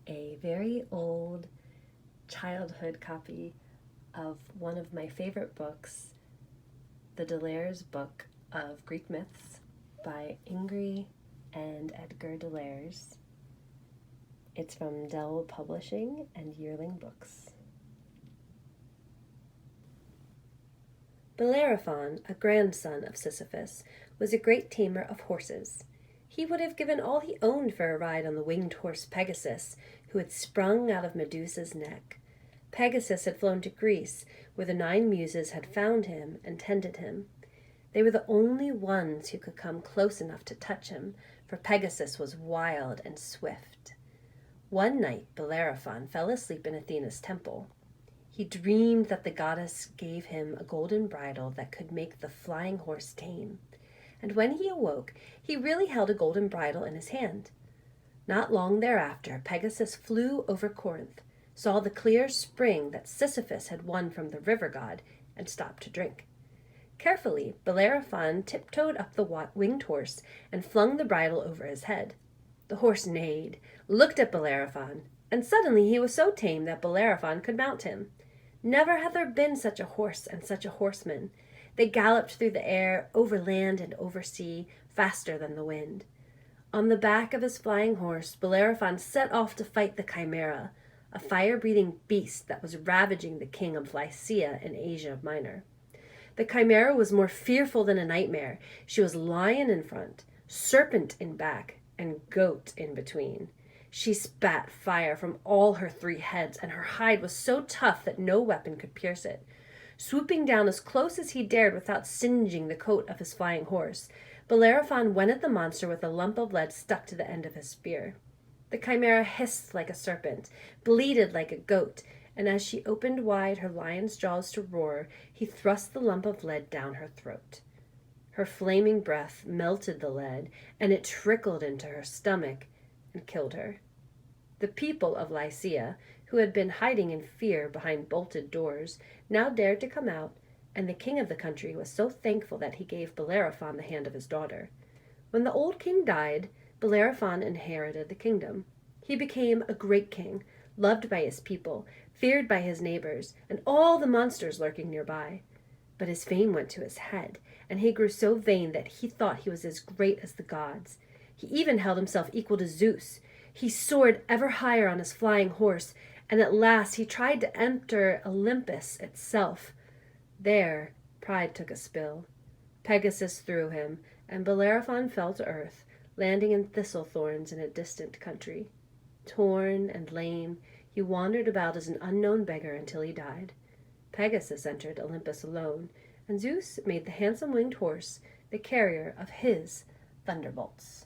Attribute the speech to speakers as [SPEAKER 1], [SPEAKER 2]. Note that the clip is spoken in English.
[SPEAKER 1] a very old childhood copy of one of my favorite books, the Delaire's Book of Greek Myths by Ingrid and Edgar Delaire's. It's from Dell Publishing and Yearling Books. Bellerophon, a grandson of Sisyphus, was a great tamer of horses. He would have given all he owned for a ride on the winged horse Pegasus, who had sprung out of Medusa's neck. Pegasus had flown to Greece, where the 9 muses had found him and tended him. They were the only ones who could come close enough to touch him, for Pegasus was wild and swift. One night Bellerophon fell asleep in Athena's temple. He dreamed that the goddess gave him a golden bridle that could make the flying horse tame. And when he awoke, he really held a golden bridle in his hand. Not long thereafter, Pegasus flew over Corinth, saw the clear spring that Sisyphus had won from the river god, and stopped to drink. Carefully, Bellerophon tiptoed up the winged horse and flung the bridle over his head. The horse neighed, looked at Bellerophon, and suddenly he was so tame that Bellerophon could mount him. Never had there been such a horse and such a horseman. They galloped through the air, over land and over sea, faster than the wind. On the back of his flying horse, Bellerophon set off to fight the Chimera, a fire-breathing beast that was ravaging the king of Lycia in Asia Minor. The Chimera was more fearful than a nightmare. She was lion in front, serpent in back, and goat in between. She spat fire from all her 3 heads, and her hide was so tough that no weapon could pierce it. Swooping down as close as he dared without singeing the coat of his flying horse, Bellerophon went at the monster with a lump of lead stuck to the end of his spear. The Chimera hissed like a serpent, bleated like a goat, and as she opened wide her lion's jaws to roar, he thrust the lump of lead down her throat. Her flaming breath melted the lead, and it trickled into her stomach and killed her. The people of Lycia, who had been hiding in fear behind bolted doors, now dared to come out, and the king of the country was so thankful that he gave Bellerophon the hand of his daughter. When the old king died, Bellerophon inherited the kingdom. He became a great king, loved by his people, feared by his neighbors, and all the monsters lurking nearby. But his fame went to his head, and he grew so vain that he thought he was as great as the gods. He even held himself equal to Zeus. He soared ever higher on his flying horse, and at last he tried to enter Olympus itself. There, pride took a spill. Pegasus threw him, and Bellerophon fell to earth, landing in thistle thorns in a distant country. Torn and lame, he wandered about as an unknown beggar until he died. Pegasus entered Olympus alone, and Zeus made the handsome winged horse the carrier of his thunderbolts.